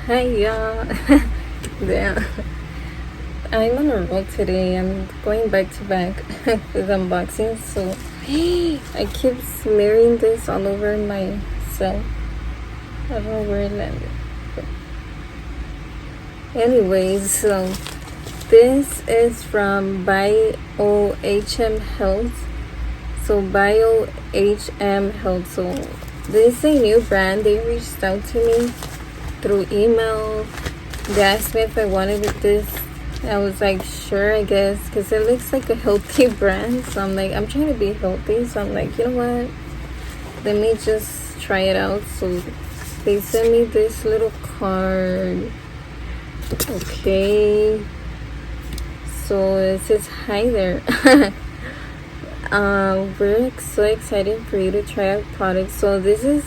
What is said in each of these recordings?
Hi y'all. Damn. I'm on a roll today. I'm going back to back with unboxing, so I keep smearing this all over myself. I don't know where it landed. Anyways, so this is from Biohm Health. So Biohm Health. So this is a new brand. They reached out to me through email. They asked me if I wanted this. I was like, sure, I guess, because it looks like a healthy brand. So I'm like, I'm trying to be healthy. So I'm like, you know what? Let me just try it out. So they sent me this little card. Okay. So it says, hi there. We're so excited for you to try our product. So this is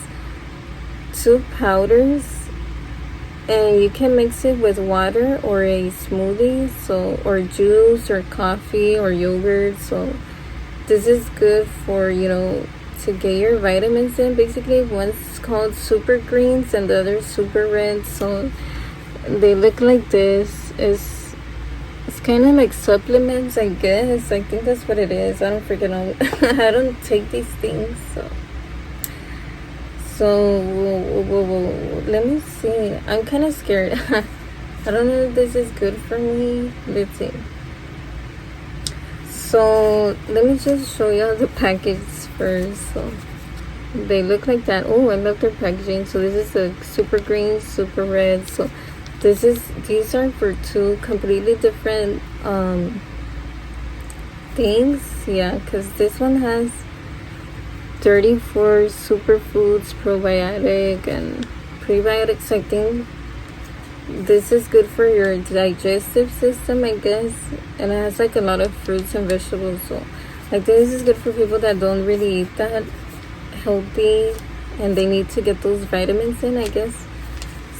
2 powders, and you can mix it with water or a smoothie, so, or juice or coffee or yogurt. So this is good for, to get your vitamins in. Basically, one's called super greens and the other super red. So they look like this. It's kind of like supplements, I guess. I think that's what it is. I don't freaking know. I don't take these things, so let me see. I'm kind of scared. I don't know if this is good for me. Let's see. So let me just show you all the package first. So they look like that. Oh, I love their packaging. So this is the super green, super red. So these are for 2 completely different things. Yeah, because this one has 34 superfoods, probiotic and prebiotics. I think this is good for your digestive system, I guess, and it has like a lot of fruits and vegetables. So like this is good for people that don't really eat that healthy and they need to get those vitamins in, I guess.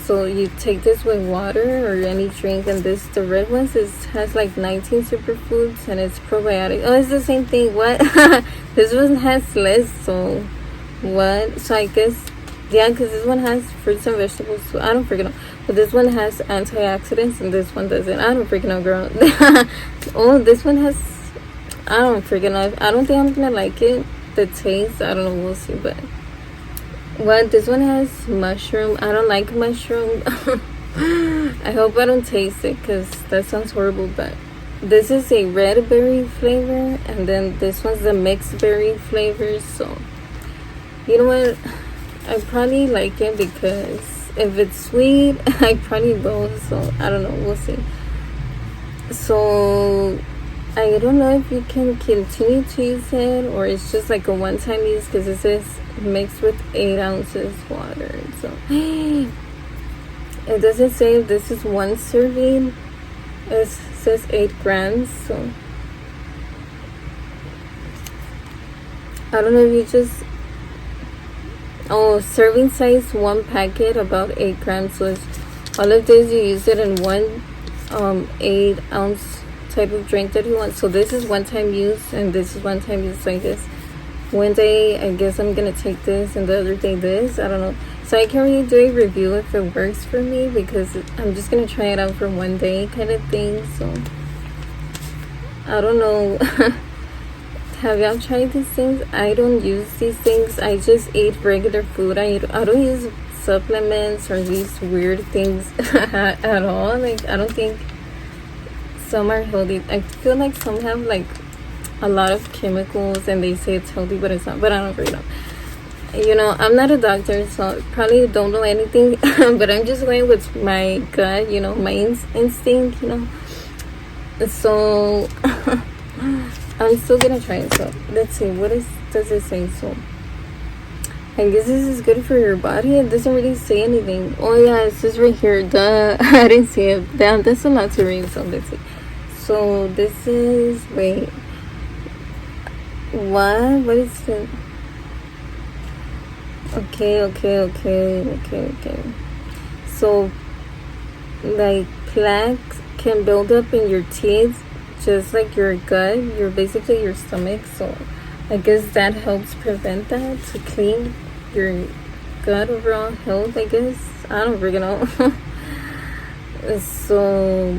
So you take this with water or any drink, and the red ones has like 19 superfoods and it's probiotic. Oh, it's the same thing. What? This one has less. So what? So I guess, yeah, because this one has fruits and vegetables. So I don't freaking know. But this one has antioxidants and this one doesn't. I don't freaking know, girl. Oh, this one has, I don't freaking know. I don't think I'm gonna like it. The taste, I don't know. We'll see. But what, this one has mushroom. I don't like mushroom. I hope I don't taste it because that sounds horrible. But this is a red berry flavor, and then this one's the mixed berry flavor. So you know what, I probably like it because if it's sweet I probably will. So I don't know, we'll see. So I don't know if you can continue to use it or it's just like a one-time use, because it says mixed with 8 ounces water. So it doesn't say if this is 1 serving. It says 8 grams. So I don't know if you just, serving size 1 packet, about 8 grams. So it's, all of this, you use it in 1 8 ounce type of drink that you want. So this is one-time use and this is one-time use. I guess one day I guess I'm gonna take this and the other day this, I don't know. So I can't really do a review if it works for me because I'm just gonna try it out for one day kind of thing. So I don't know. Have y'all tried these things? I don't use these things. I just eat regular food. I don't use supplements or these weird things at all. Like, I don't think some are healthy. I feel like some have like a lot of chemicals and they say it's healthy, but it's not. But I don't really know. I'm not a doctor, so I probably don't know anything. But I'm just going with my gut, my instinct, So I'm still gonna try it. So let's see, does it say? So I guess this is good for your body. It doesn't really say anything. Oh yeah, it says right here. Duh, I didn't see it. Damn, that's a lot to read. So let's see. So this is, wait, what is it? Okay. So like plaques can build up in your teeth, just like your gut, basically your stomach. So I guess that helps prevent that, to clean your gut overall health, I guess. I don't freaking know. So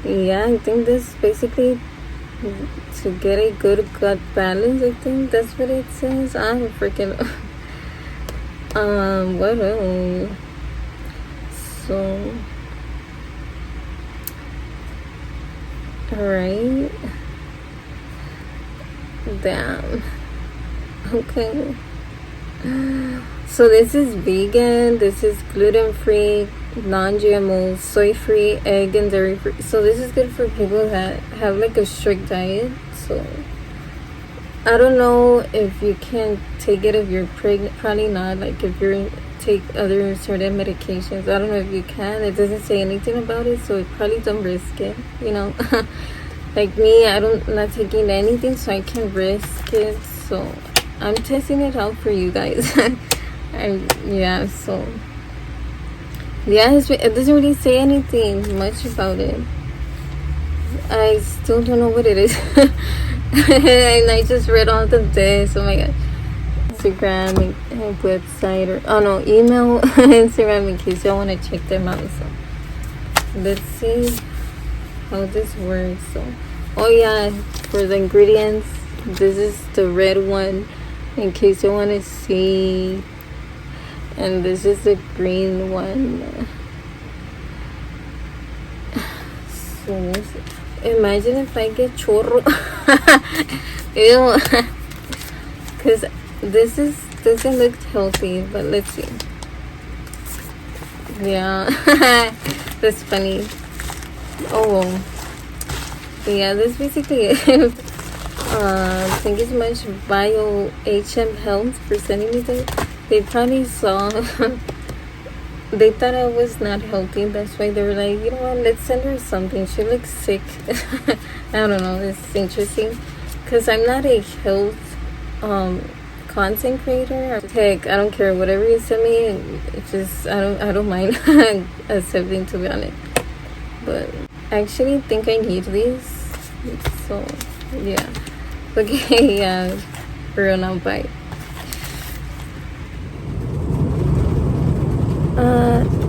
yeah, I think this basically to get a good gut balance. I think that's what it says. I don't freaking what else? So alright, damn, okay. So this is vegan, this is gluten-free, non-GMO, soy-free, egg and dairy-free. So this is good for people that have like a strict diet. So I don't know if you can take it if you're pregnant, probably not. Like if you're take other certain medications, I don't know if you can. It doesn't say anything about it, so probably don't risk it, you know. Like me, I'm not taking anything, so I can risk it. So I'm testing it out for you guys. Yeah, so yeah, it doesn't really say anything much about it. I still don't know what it is. And I just read all of this. Oh my god. Instagram and website, or oh no, email, Instagram, in case y'all want to check them out. So let's see how this works. So oh yeah, for the ingredients, this is the red one in case you want to see, and this is the green one. So imagine if I get chorro. Ew. Because this doesn't look healthy, but let's see. Yeah. That's funny. Oh well. But yeah, that's basically it. Thank you so much, Biohm Health, for sending me this. They probably saw they thought I was not healthy, that's why they were like, you know what, let's send her something, she looks sick. I don't know, it's interesting because I'm not a health content creator. Heck, I don't care, whatever you send me, it's just I don't mind accepting, to be honest. But I actually think I need these, so yeah. Okay, yeah, for real now, bye.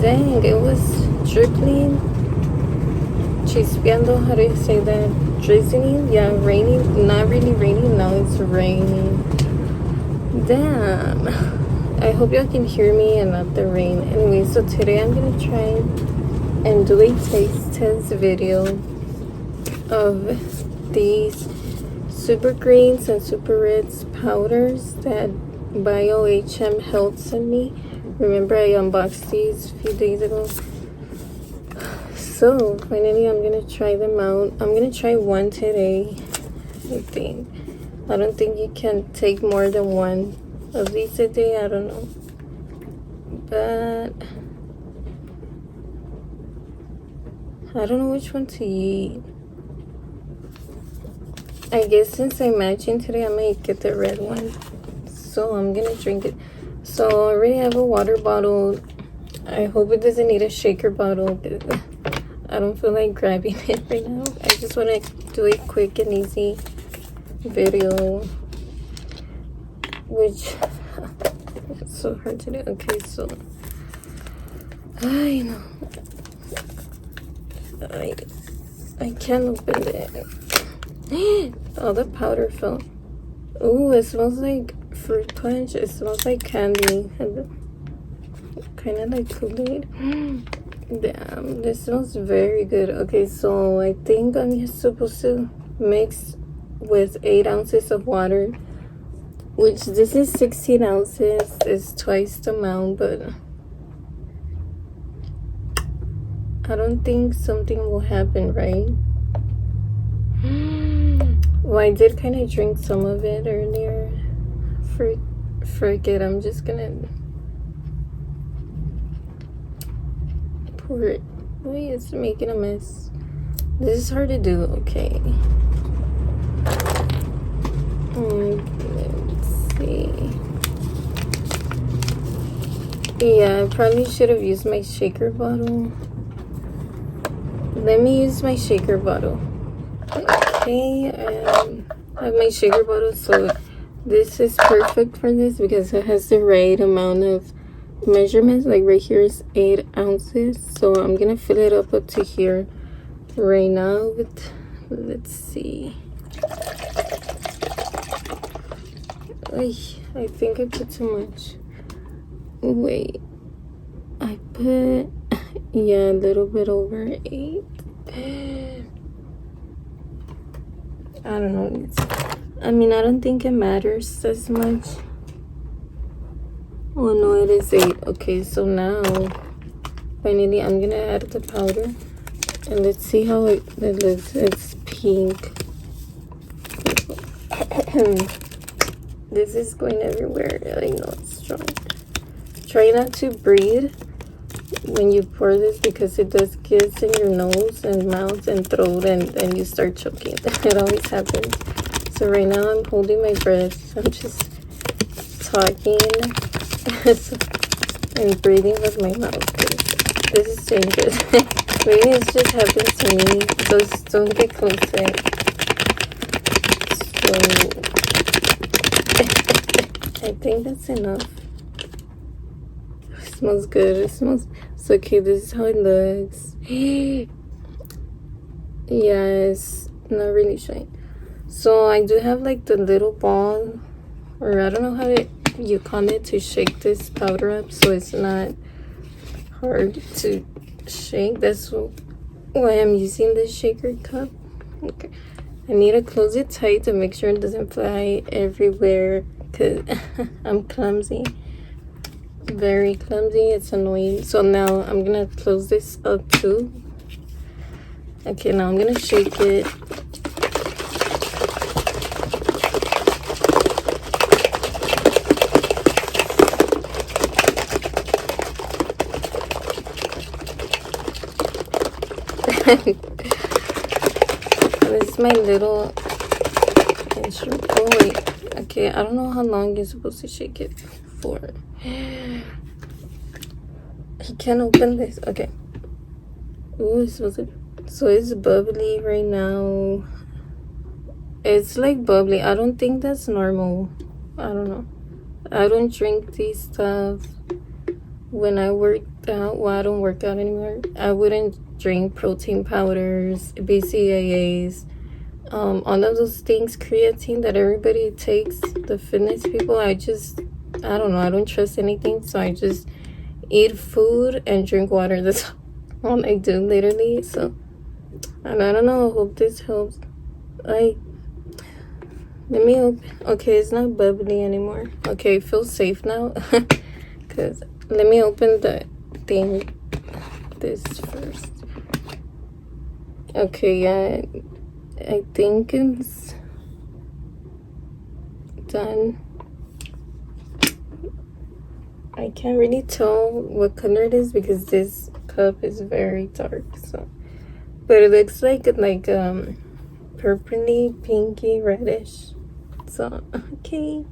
Dang, it was drizzling, chispeando, how do you say that? Drizzling? Yeah, raining, not really raining, now it's raining. Damn, I hope y'all can hear me and not the rain. Anyway, so today I'm gonna try and do a taste test video of these super greens and super reds powders that Biohm Health sent me. Remember I unboxed these a few days ago. So finally I'm gonna try them out. I'm gonna try one today, I think. I don't think you can take more than one of these a day, I don't know. But I don't know which one to eat. I guess since I'm matching today, I might get the red one. So I'm gonna drink it. So I already have a water bottle. I hope it doesn't need a shaker bottle, but I don't feel like grabbing it right now. I just want to do a quick and easy video, which it's so hard to do. Okay, so I know I can't open it. Oh, the powder fell. Ooh, it smells like fruit punch. It smells like candy. Kind of like Kool-Aid. Damn, this smells very good. Okay, so I think I'm just supposed to mix with 8 ounces of water, which this is 16 ounces. It's twice the amount, but I don't think something will happen, right? Well, I did kind of drink some of it earlier. Forget, I'm just gonna pour it. Wait, it's making a mess. This is hard to do. Okay. Let's see. Yeah, I probably should have used my shaker bottle. Let me use my shaker bottle. Okay, I have my shaker bottle, so this is perfect for this because it has the right amount of measurements. Like right here is 8 ounces, so I'm gonna fill it up to here right now with, let's see, I think I put too much. Wait, I put, yeah, a little bit over 8. I don't know. I mean, I don't think it matters as much. Oh no, it is 8. Okay, so now finally I'm gonna add the powder, and let's see how it looks. It's pink. This is going everywhere. I know it's strong. Try not to breathe when you pour this, because it does get in your nose and mouth and throat, and then you start choking. It always happens. So right now I'm holding my breath. I'm just talking and breathing with my mouth. This is dangerous. Maybe it just happens to me. Just don't get close to it. So I think that's enough. It smells good. It smells so okay. This is how it looks. Yeah, it's not really shiny. So I do have like the little ball, or I don't know how you call it, to shake this powder up so it's not hard to shake. That's why I'm using this shaker cup. Okay, I need to close it tight to make sure it doesn't fly everywhere, because I'm clumsy, very clumsy. It's annoying. So now I'm gonna close this up too. Okay, now I'm gonna shake it. This is my little instrument. Oh wait, okay, I don't know how long you're supposed to shake it for. He can't open this. Okay. Ooh, it's supposed to, so it's bubbly right now. It's like bubbly. I don't think that's normal. I don't know. I don't drink these stuff. When I worked out, well, I don't work out anymore. I wouldn't drink protein powders, BCAAs, all of those things, creatine that everybody takes, the fitness people. I don't know. I don't trust anything, so I just eat food and drink water. That's all I do, literally. So, and I don't know. I hope this helps. Let me open. Okay, it's not bubbly anymore. Okay, it feels safe now. Because let me open the thing, this first. Okay, yeah, I think it's done. I can't really tell what color it is because this cup is very dark, so, but it looks like purpley, pinky, reddish. So okay,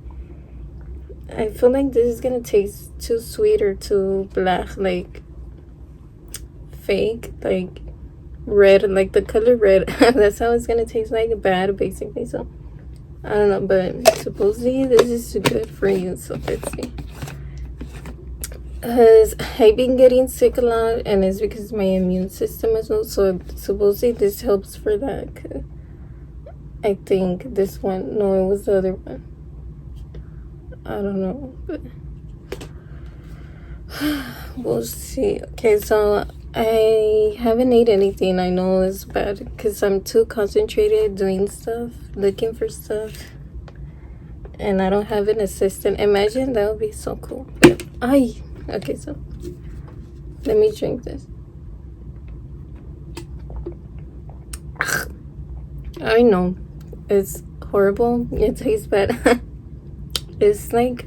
I feel like this is gonna taste too sweet or too black, like fake, like red, like the color red. That's how it's gonna taste, like bad, basically. So I don't know, but supposedly this is good for you. So let's see. Because I've been getting sick a lot, and it's because my immune system as well. So supposedly this helps for that. 'Cause I think this one, no, it was the other one. I don't know, but we'll see. Okay, so I haven't ate anything. I know it's bad because I'm too concentrated doing stuff, looking for stuff, and I don't have an assistant. Imagine, that would be so cool. But, okay, so let me drink this. I know it's horrible. It tastes bad. It's like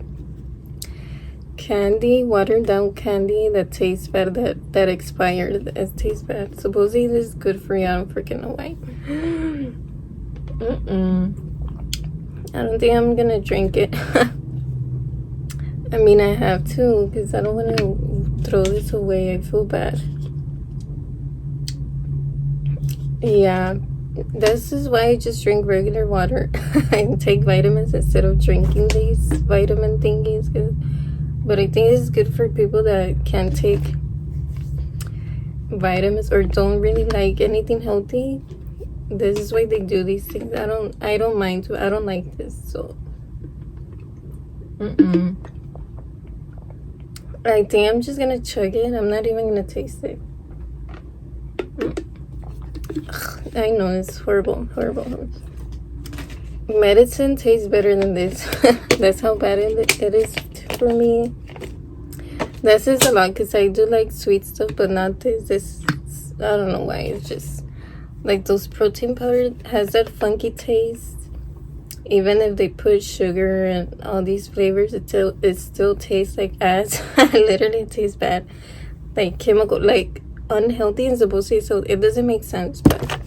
candy, watered down candy that tastes bad, that expired. It tastes bad. Supposedly this is good for you. I don't freaking know why. I don't think I'm gonna drink it. I mean, I have to, because I don't want to throw this away. I feel bad. Yeah, this is why I just drink regular water. I take vitamins instead of drinking these vitamin thingies, because But I think it's good for people that can't take vitamins or don't really like anything healthy. This is why they do these things. I don't mind. I don't like this, so I think I'm just gonna chug it. I'm not even gonna taste it. I know it's horrible. Medicine tastes better than this. That's how bad it is for me. That says a lot because I do like sweet stuff, but not this. I don't know why. It's just like those protein powder has that funky taste. Even if they put sugar and all these flavors, it still tastes like ass. Literally, it tastes bad, like chemical, like unhealthy and supposed to. So it doesn't make sense, but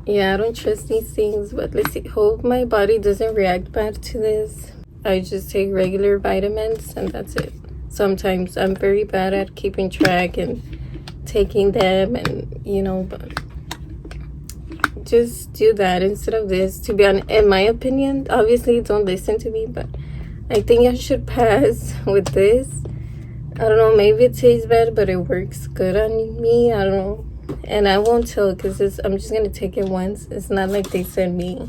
yeah, I don't trust these things. But let's see. Hope my body doesn't react bad to this. I just take regular vitamins and that's it. Sometimes I'm very bad at keeping track and taking them, and you know, but just do that instead of this. To be honest, in my opinion, obviously don't listen to me, but I think I should pass with this. I don't know, maybe it tastes bad, but it works good on me. I don't know, and I won't tell because I'm just gonna take it once. It's not like they send me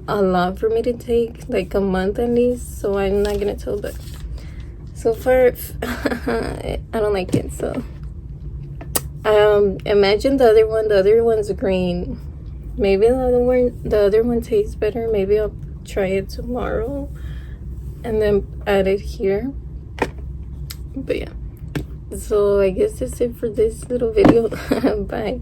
a lot for me to take, like a month at least, so I'm not gonna tell. But so far I don't like it. So imagine the other one's green. Maybe the other one tastes better. Maybe I'll try it tomorrow and then add it here. But yeah, so I guess that's it for this little video. Bye.